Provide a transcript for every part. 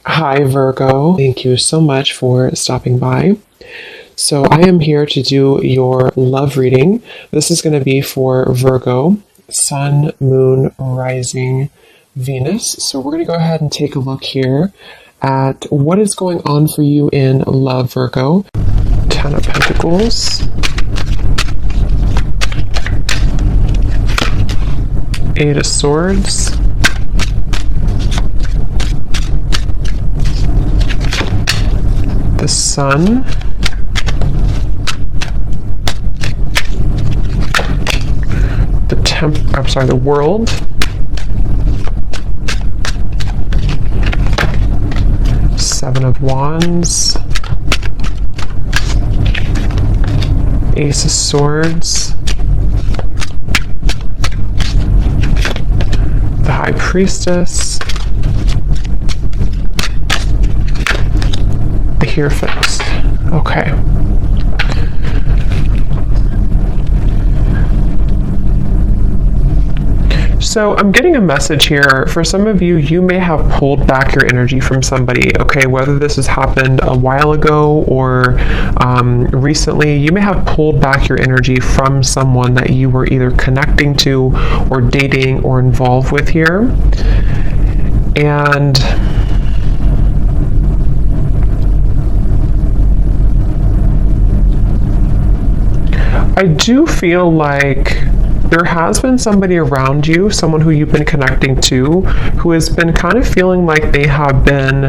Hi, Virgo. Thank you so much for stopping by. So, I am here to do your love reading. This is going to be for Virgo, Sun, Moon, Rising, Venus. So, we're going to go ahead and take a look here at what is going on for you in love, Virgo. Ten of Pentacles, Eight of Swords, the Sun, the World, Seven of Wands, Ace of Swords, the High Priestess, the Hierophant. Okay. So I'm getting a message here. For some of you, you may have pulled back your energy from somebody, okay? Whether this has happened a while ago or recently, you may have pulled back your energy from someone that you were either connecting to or dating or involved with here. And I do feel like there has been somebody around you, someone who you've been connecting to, who has been kind of feeling like they have been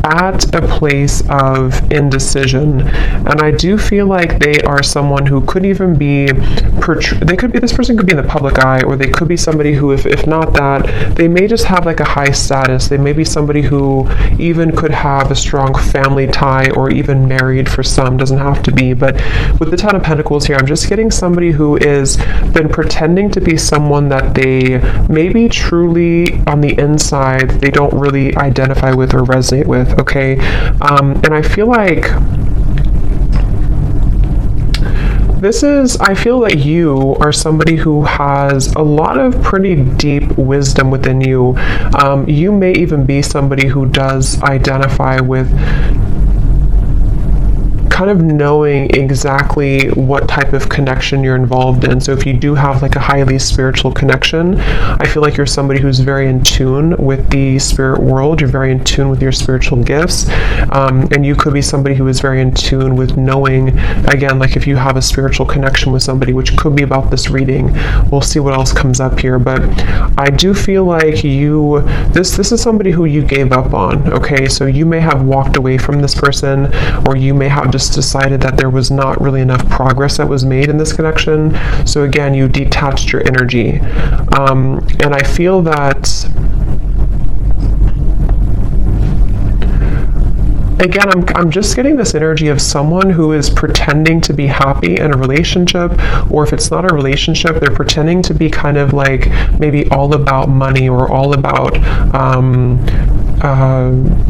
at a place of indecision. And I do feel like they are someone who could even be, this person could be in the public eye, or they could be somebody who, if not that, they may just have like a high status. They may be somebody who even could have a strong family tie, or even married for some, doesn't have to be. But with the Ten of Pentacles here, I'm just getting somebody who is been pretending to be someone that they maybe truly on the inside they don't really identify with or resonate with, okay? And I feel like I feel that you are somebody who has a lot of pretty deep wisdom within you. You may even be somebody who does identify with kind of knowing exactly what type of connection you're involved in. So if you do have like a highly spiritual connection, I feel like you're somebody who's very in tune with the spirit world. You're very in tune with your spiritual gifts. And you could be somebody who is very in tune with knowing, again, like if you have a spiritual connection with somebody, which could be about this reading. We'll see what else comes up here. But I do feel like this is somebody who you gave up on, okay? So you may have walked away from this person, or you may have just decided that there was not really enough progress that was made in this connection. So again, you detached your energy. And I feel that, again, I'm just getting this energy of someone who is pretending to be happy in a relationship, or if it's not a relationship, they're pretending to be kind of like maybe all about money, or all about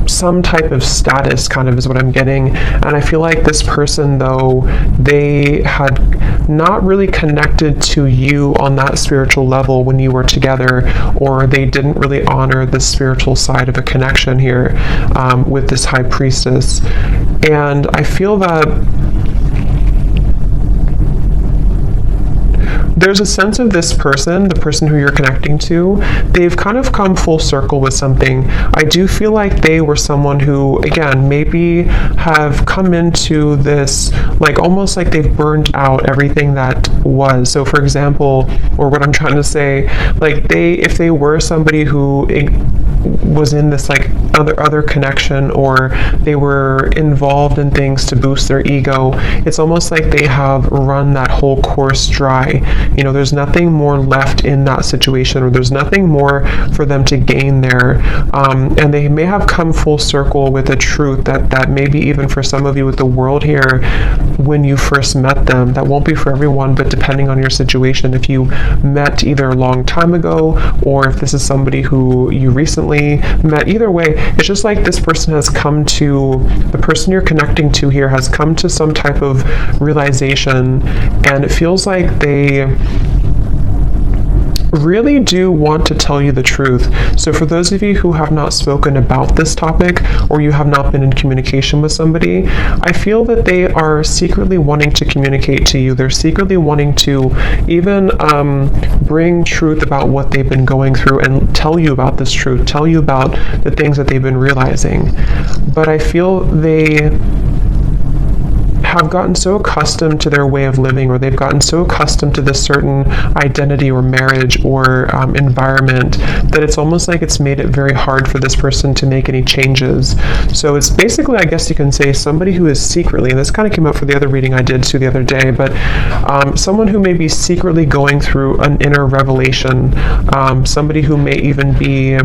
some type of status, kind of is what I'm getting. And I feel like this person, though, they had not really connected to you on that spiritual level when you were together, or they didn't really honor the spiritual side of a connection here with this High Priestess. And I feel that there's a sense of this person, the person who you're connecting to, they've kind of come full circle with something. I do feel like they were someone who, again, maybe have come into this, like almost like they've burned out everything that was. So for example, or what I'm trying to say, like if they were somebody who was in this like other connection, or they were involved in things to boost their ego, it's almost like they have run that whole course dry. You know, there's nothing more left in that situation, or there's nothing more for them to gain there. And they may have come full circle with a truth that maybe even for some of you with the World here, when you first met them, that won't be for everyone, but depending on your situation, if you met either a long time ago, or if this is somebody who you recently met, either way, it's just like this person has come to, the person you're connecting to here has come to some type of realization, and it feels like really do want to tell you the truth. So for those of you who have not spoken about this topic, or you have not been in communication with somebody, I feel that they are secretly wanting to communicate to you. They're secretly wanting to even bring truth about what they've been going through and tell you about this truth, tell you about the things that they've been realizing. But I feel they have gotten so accustomed to their way of living, or they've gotten so accustomed to this certain identity or marriage or environment, that it's almost like it's made it very hard for this person to make any changes. So it's basically, I guess you can say, somebody who is secretly, and this kind of came up for the other reading I did too the other day, but someone who may be secretly going through an inner revelation, somebody who may even be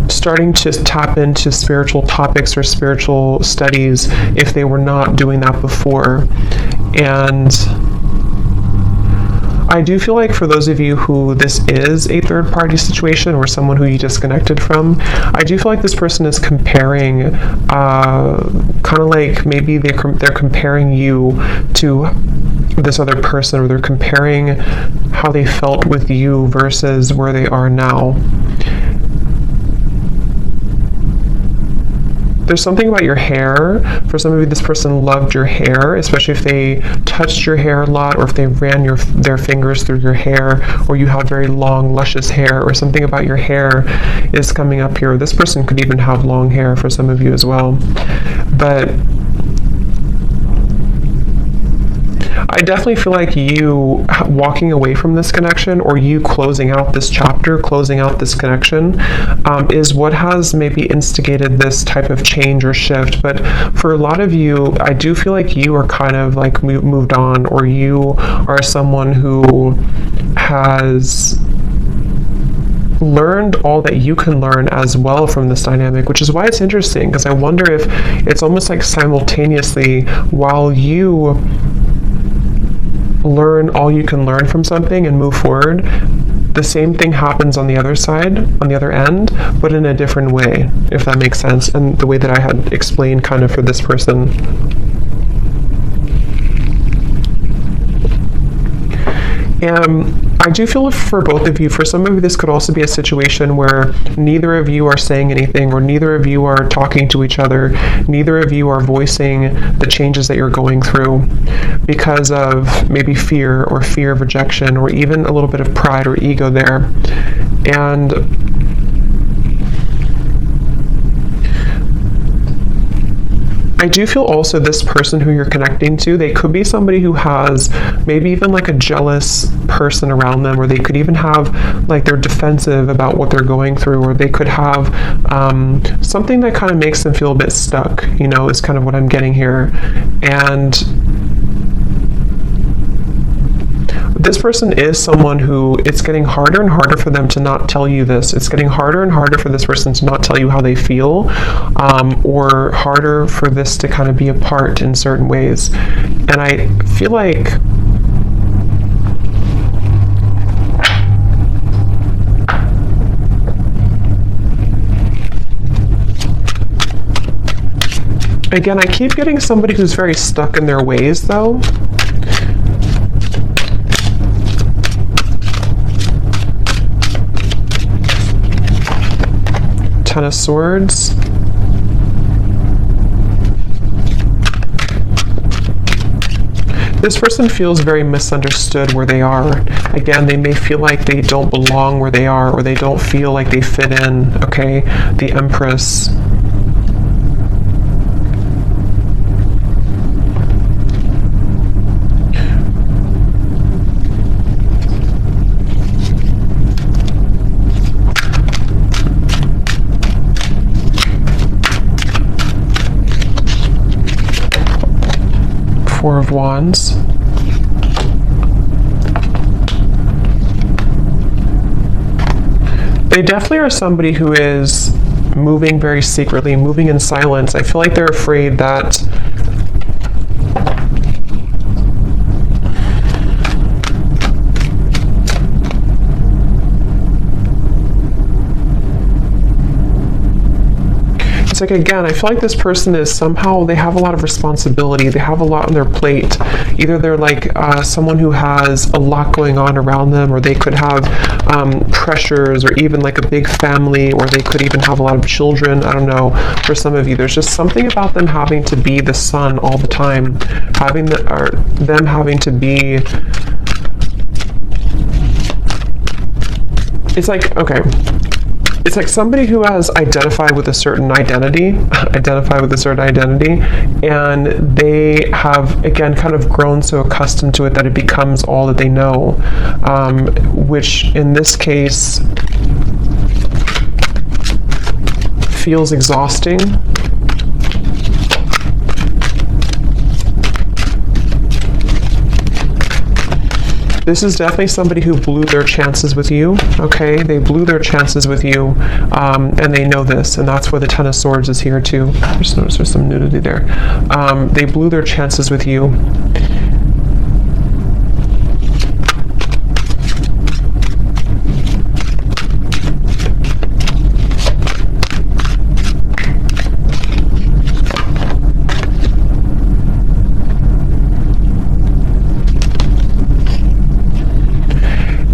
starting to tap into spiritual topics or spiritual studies if they were not doing that before. And I do feel like for those of you who this is a third party situation, or someone who you disconnected from, I do feel like this person is comparing, kind of like maybe they're comparing you to this other person, or they're comparing how they felt with you versus where they are now. There's something about your hair. For some of you, this person loved your hair, especially if they touched your hair a lot, or if they ran their fingers through your hair, or you have very long, luscious hair, or something about your hair is coming up here. This person could even have long hair for some of you as well. But I definitely feel like you walking away from this connection, or you closing out this chapter, closing out this connection, is what has maybe instigated this type of change or shift. But for a lot of you, I do feel like you are kind of like moved on, or you are someone who has learned all that you can learn as well from this dynamic, which is why it's interesting, because I wonder if it's almost like simultaneously, while you learn all you can learn from something and move forward, the same thing happens on the other side, on the other end, but in a different way, if that makes sense, and the way that I had explained kind of for this person. I do feel for both of you, for some of you, this could also be a situation where neither of you are saying anything, or neither of you are talking to each other, neither of you are voicing the changes that you're going through because of maybe fear of rejection, or even a little bit of pride or ego there. And I do feel also this person who you're connecting to, they could be somebody who has maybe even like a jealous person around them, or they could even have like they're defensive about what they're going through, or they could have something that kind of makes them feel a bit stuck, is kind of what I'm getting here. And this person is someone who, it's getting harder and harder for them to not tell you this. It's getting harder and harder for this person to not tell you how they feel, or harder for this to kind of be apart in certain ways. And I feel like again, I keep getting somebody who's very stuck in their ways though. Ten of Swords. This person feels very misunderstood where they are. Again, they may feel like they don't belong where they are, or they don't feel like they fit in, okay? The Empress. Four of Wands. They definitely are somebody who is moving very secretly, moving in silence. I feel like they're afraid that It's like, again, I feel like this person is somehow, they have a lot of responsibility. They have a lot on their plate. Either they're like someone who has a lot going on around them, or they could have pressures, or even like a big family, or they could even have a lot of children. I don't know. For some of you, there's just something about them having to be the sun all the time, them having to be. It's like, okay. It's like somebody who has identified with a certain identity, and they have, again, kind of grown so accustomed to it that it becomes all that they know, which in this case feels exhausting. This is definitely somebody who blew their chances with you, okay? They blew their chances with you, and they know this, and that's where the Ten of Swords is here too. I just noticed there's some nudity there. They blew their chances with you.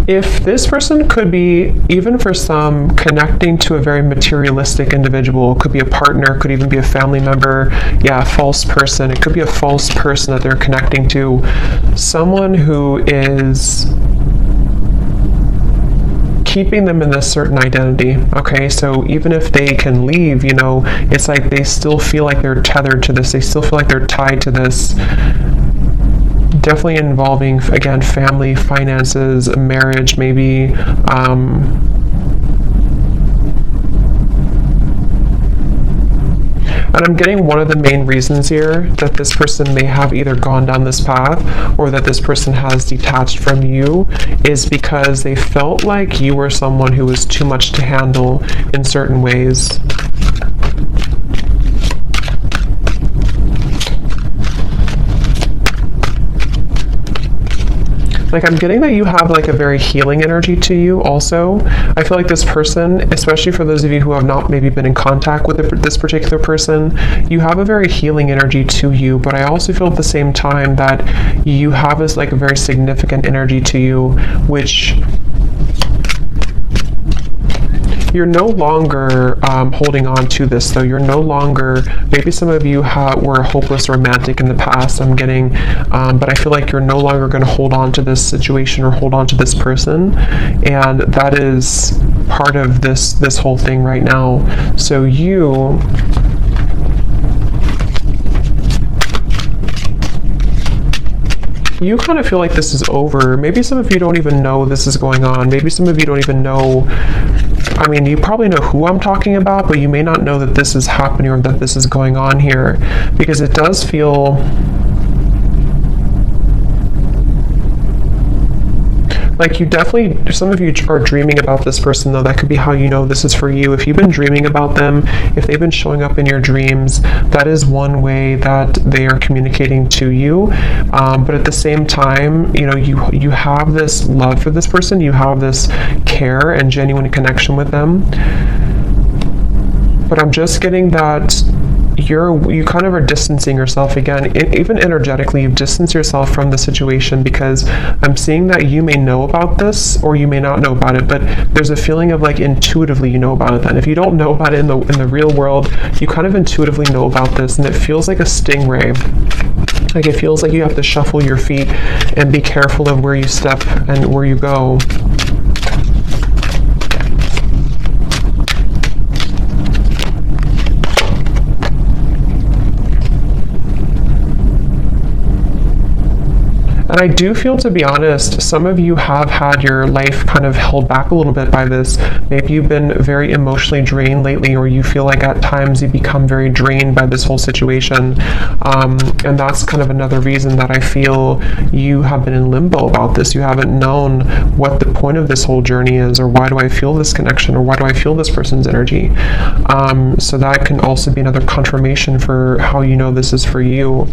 If this person could be, even for some, connecting to a very materialistic individual, could be a partner, could even be a family member, yeah, a false person. It could be a false person that they're connecting to, someone who is keeping them in this certain identity, okay? So even if they can leave, you know, it's like they still feel like they're tethered to this. They still feel like they're tied to this. Definitely involving, again, family, finances, marriage, maybe. And I'm getting one of the main reasons here that this person may have either gone down this path or that this person has detached from you is because they felt like you were someone who was too much to handle in certain ways. Like, I'm getting that you have like a very healing energy to you also. I feel like this person, especially for those of you who have not maybe been in contact with this particular person, you have a very healing energy to you, but I also feel at the same time that you have this like a very significant energy to you, which you're no longer holding on to this, though. You're no longer, maybe some of you were a hopeless romantic in the past, I'm getting, but I feel like you're no longer going to hold on to this situation or hold on to this person, and that is part of this whole thing right now. So you kind of feel like this is over. Maybe some of you don't even know this is going on. Maybe some of you don't even know. I mean, you probably know who I'm talking about, but you may not know that this is happening or that this is going on here, because it does feel like you definitely, some of you are dreaming about this person, though. That could be how you know this is for you. If you've been dreaming about them, if they've been showing up in your dreams, that is one way that they are communicating to you. But at the same time, you know, you have this love for this person, you have this care and genuine connection with them. But I'm just getting that you kind of are distancing yourself again, even energetically. You've distanced yourself from the situation, because I'm seeing that you may know about this or you may not know about it, but there's a feeling of like intuitively you know about it. Then if you don't know about it in the real world, you kind of intuitively know about this, and it feels like a stingray. Like it feels like you have to shuffle your feet and be careful of where you step and where you go. And I do feel, to be honest, some of you have had your life kind of held back a little bit by this. Maybe you've been very emotionally drained lately, or you feel like at times you become very drained by this whole situation. And that's kind of another reason that I feel you have been in limbo about this. You haven't known what the point of this whole journey is, or why do I feel this connection, or why do I feel this person's energy. So that can also be another confirmation for how you know this is for you.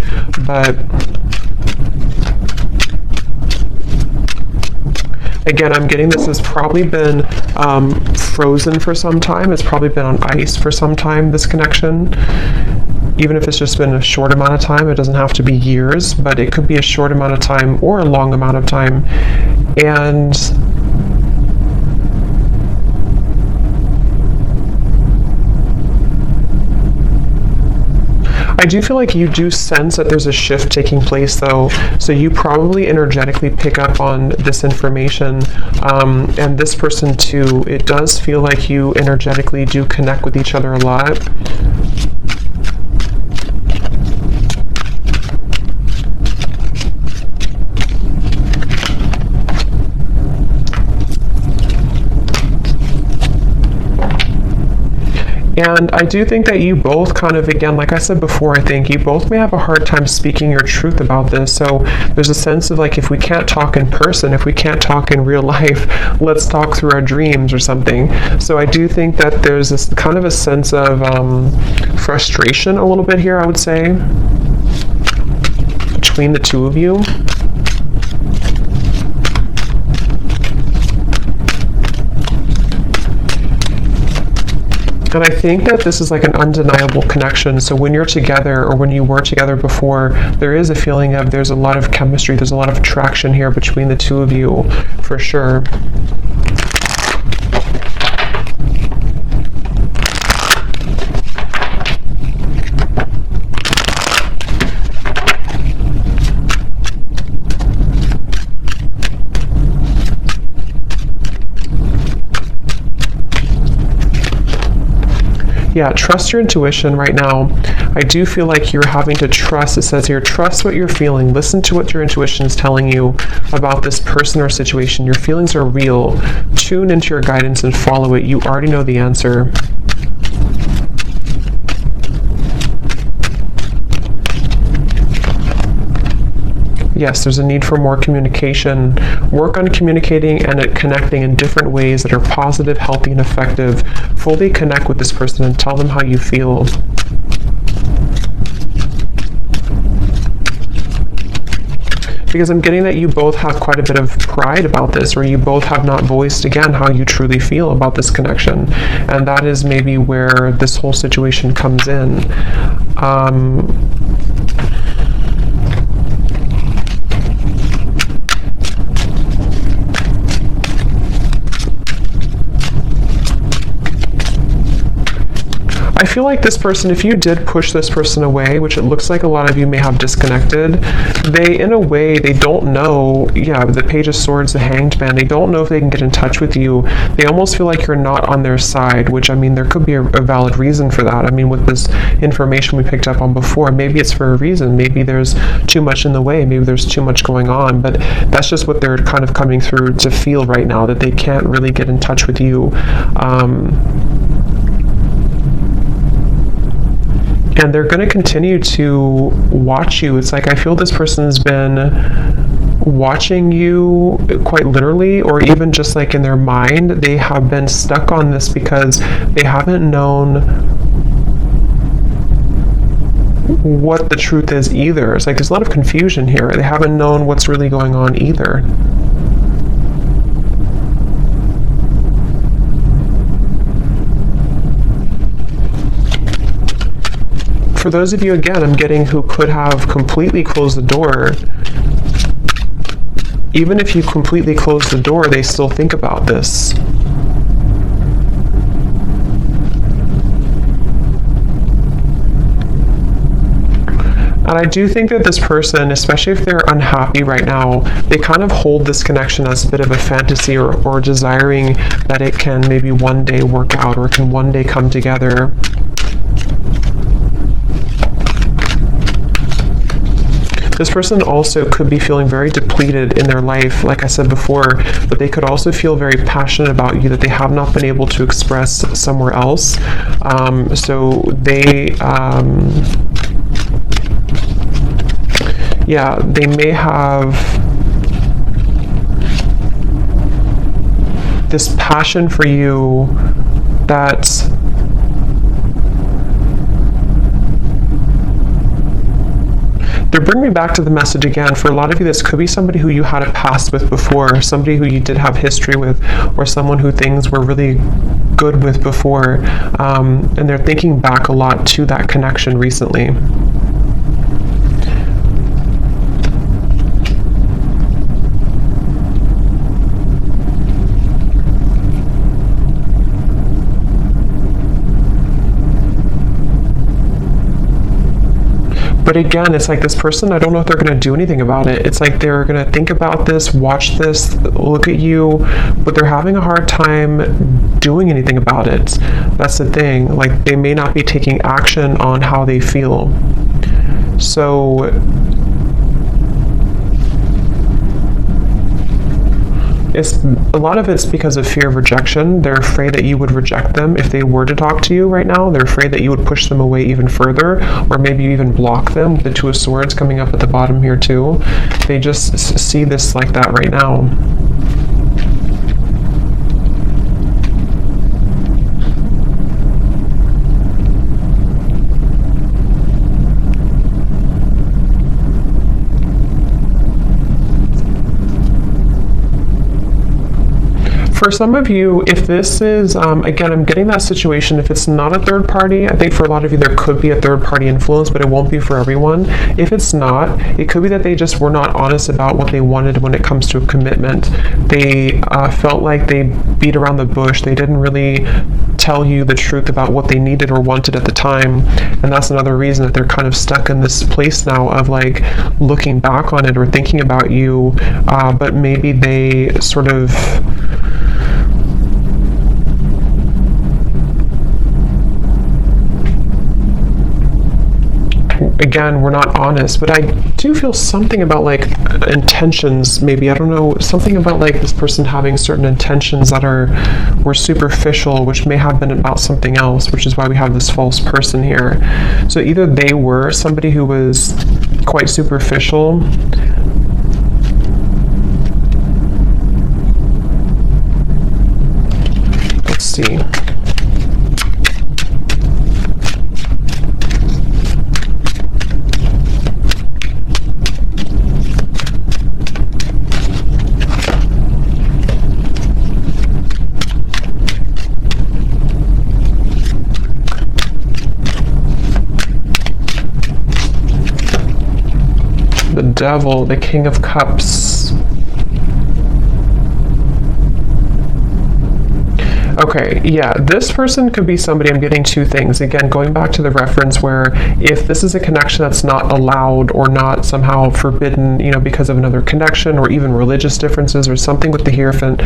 But Again, I'm getting this has probably been frozen for some time. It's probably been on ice for some time, this connection. Even if it's just been a short amount of time, it doesn't have to be years, but it could be a short amount of time or a long amount of time. And I do feel like you do sense that there's a shift taking place, though, so you probably energetically pick up on this information, and this person too. It does feel like you energetically do connect with each other a lot. And I do think that you both kind of, again, like I said before, I think you both may have a hard time speaking your truth about this. So there's a sense of like, if we can't talk in person, if we can't talk in real life, let's talk through our dreams or something. So I do think that there's this kind of a sense of frustration a little bit here, I would say, between the two of you. And I think that this is like an undeniable connection. So when you're together, or when you were together before, there is a feeling of there's a lot of chemistry, there's a lot of attraction here between the two of you, for sure. Yeah, trust your intuition right now. I do feel like you're having to trust. It says here, trust what you're feeling. Listen to what your intuition is telling you about this person or situation. Your feelings are real. Tune into your guidance and follow it. You already know the answer. Yes, there's a need for more communication. Work on communicating and connecting in different ways that are positive, healthy, and effective. Fully connect with this person and tell them how you feel. Because I'm getting that you both have quite a bit of pride about this, or you both have not voiced, again, how you truly feel about this connection. And that is maybe where this whole situation comes in. I feel like this person, if you did push this person away, which it looks like a lot of you may have disconnected, they, in a way, they don't know, yeah, the Page of Swords, the Hanged Man, they don't know if they can get in touch with you. They almost feel like you're not on their side, which, I mean, there could be a valid reason for that. I mean, with this information we picked up on before, maybe it's for a reason. Maybe there's too much in the way. Maybe there's too much going on, but that's just what they're kind of coming through to feel right now, that they can't really get in touch with you. And they're going to continue to watch you. It's like, I feel this person's been watching you quite literally, or even just like in their mind. They have been stuck on this because they haven't known what the truth is either. It's like there's a lot of confusion here. They haven't known what's really going on either. For those of you, again, I'm getting who could have completely closed the door, even if you completely close the door, they still think about this. And I do think that this person, especially if they're unhappy right now, they kind of hold this connection as a bit of a fantasy, or desiring that it can maybe one day work out, or it can one day come together. This person also could be feeling very depleted in their life, like I said before, but they could also feel very passionate about you that they have not been able to express somewhere else. So they, yeah, they may have this passion for you that to bring me back to the message again, for a lot of you, this could be somebody who you had a past with before, somebody who you did have history with, or someone who things were really good with before, and they're thinking back a lot to that connection recently. But again, it's like this person, I don't know if they're going to do anything about it. It's like they're going to think about this, watch this, look at you, but they're having a hard time doing anything about it. That's the thing. Like, they may not be taking action on how they feel. So a lot of it's because of fear of rejection. They're afraid that you would reject them if they were to talk to you right now. They're afraid that you would push them away even further, or maybe even block them. The Two of Swords coming up at the bottom here too. They just see this like that right now. For some of you, if this is, again, I'm getting that situation, if it's not a third party, I think for a lot of you there could be a third party influence, but it won't be for everyone. If it's not, it could be that they just were not honest about what they wanted when it comes to a commitment. They felt like they beat around the bush. They didn't really tell you the truth about what they needed or wanted at the time. And that's another reason that they're kind of stuck in this place now of like looking back on it or thinking about you, but maybe they sort of again, we're not honest, but I do feel something about like intentions, maybe, I don't know, something about like this person having certain intentions that were superficial, which may have been about something else, which is why we have this false person here. So either they were somebody who was quite superficial, let's see. The Devil, the King of Cups. Okay, yeah, this person could be somebody, I'm getting two things. Again, going back to the reference where if this is a connection that's not allowed or not somehow forbidden, you know, because of another connection or even religious differences or something with the Hierophant,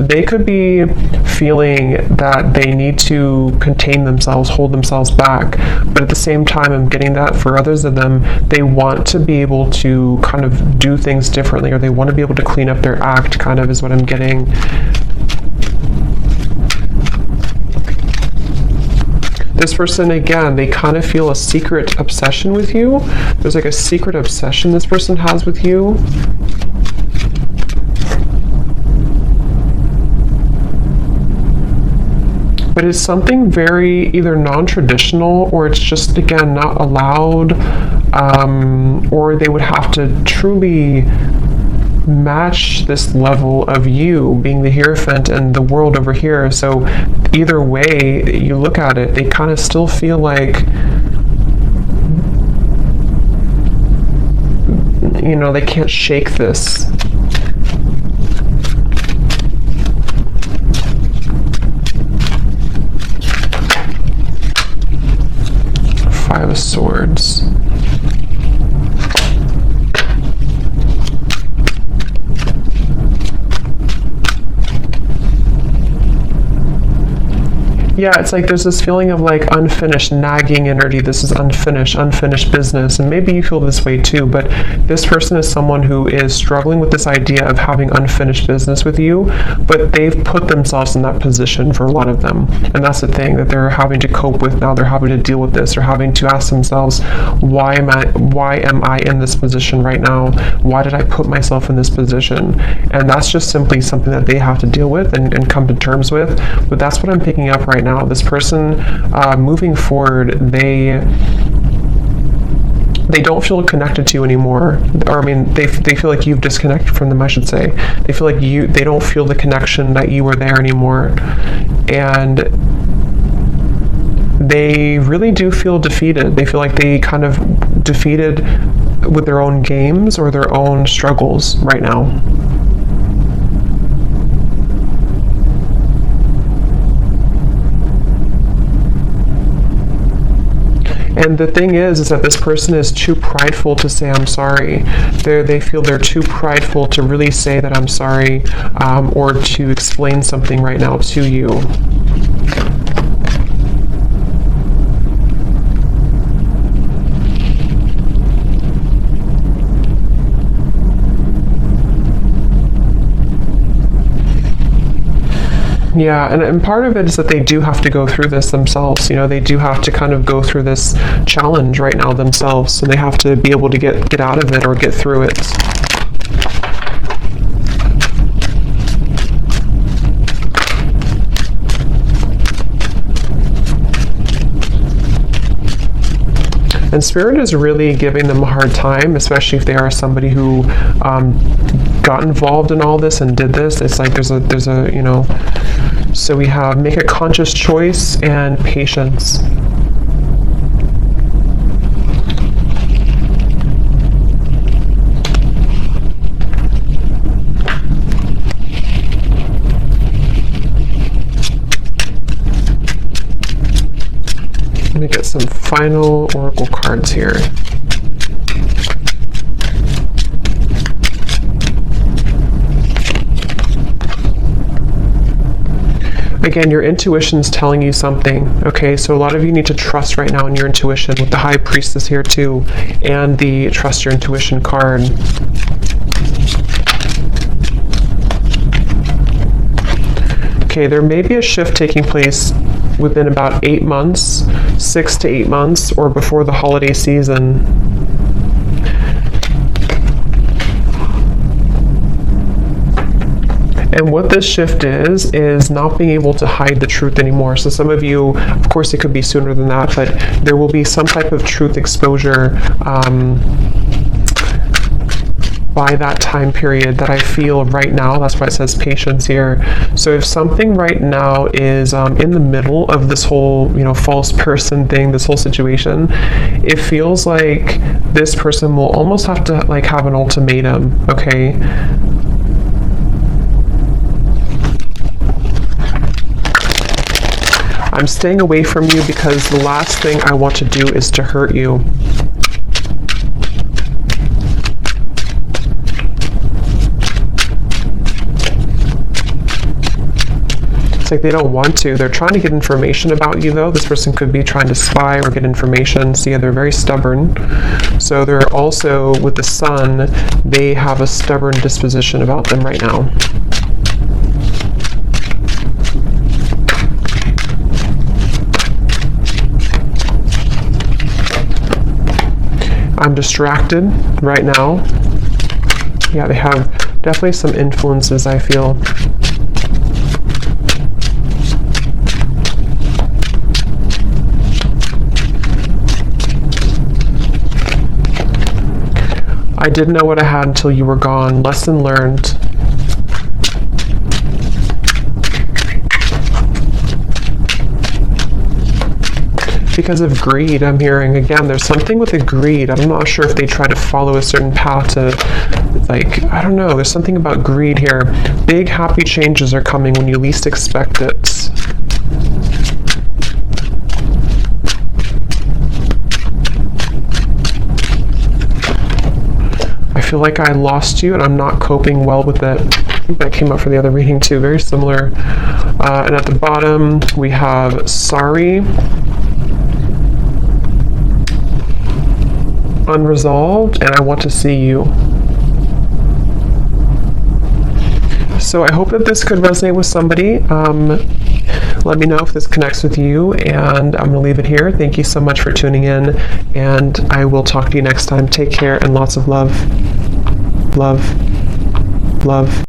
they could be feeling that they need to contain themselves, hold themselves back. But at the same time, I'm getting that for others of them, they want to be able to kind of do things differently, or they want to be able to clean up their act, kind of is what I'm getting. This person, again, they kind of feel a secret obsession with you. There's like a secret obsession this person has with you. But it's something very either non-traditional, or it's just, again, not allowed, or they would have to truly match this level of you being the Hierophant and the world over here. So either way you look at it, they kind of still feel like, you know, they can't shake this. Five of Swords. Yeah, it's like there's this feeling of like unfinished, nagging energy. This is unfinished business. And maybe you feel this way too, but this person is someone who is struggling with this idea of having unfinished business with you, but they've put themselves in that position for a lot of them. And that's the thing that they're having to cope with now. They're having to deal with this. They're having to ask themselves, why am I in this position right now? Why did I put myself in this position? And that's just simply something that they have to deal with and come to terms with. But that's what I'm picking up right now. This person, moving forward, they they don't feel connected to you anymore, or I mean, they feel like you've disconnected from them, I should say. They feel like they don't feel the connection that you were there anymore, and they really do feel defeated. They feel like they kind of defeated with their own games or their own struggles right now. And the thing is that this person is too prideful to say I'm sorry. They feel they're too prideful to really say that I'm sorry, or to explain something right now to you. Yeah, and part of it is that they do have to go through this themselves. They do have to kind of go through this challenge right now themselves. So they have to be able to get out of it or get through it. And Spirit is really giving them a hard time, especially if they are somebody who got involved in all this and did this. It's like there's a so we have make a conscious choice and patience. Let me get some final oracle cards here. Again, your intuition's telling you something, okay? So a lot of you need to trust right now in your intuition with the High Priestess here too, and the Trust Your Intuition card. Okay, there may be a shift taking place within about 8 months, 6 to 8 months, or before the holiday season. And what this shift is not being able to hide the truth anymore. So some of you, of course it could be sooner than that, but there will be some type of truth exposure by that time period that I feel right now. That's why it says patience here. So if something right now is in the middle of this whole, false person thing, this whole situation, it feels like this person will almost have to have an ultimatum, okay? I'm staying away from you because the last thing I want to do is to hurt you. It's like they don't want to. They're trying to get information about you, though. This person could be trying to spy or get information. See, they're very stubborn. So they're also, with the Sun, they have a stubborn disposition about them right now. I'm distracted right now. Yeah, they have definitely some influences, I feel. I didn't know what I had until you were gone. Lesson learned. Because of greed, I'm hearing. Again, there's something with the greed. I'm not sure if they try to follow a certain path to, I don't know. There's something about greed here. Big happy changes are coming when you least expect it. I feel like I lost you and I'm not coping well with it. I think that came up for the other reading too. Very similar. And at the bottom, we have sorry. Unresolved, and I want to see you. So I hope that this could resonate with somebody. Let me know if this connects with you, and I'm going to leave it here. Thank you so much for tuning in, and I will talk to you next time. Take care and lots of love. Love. Love.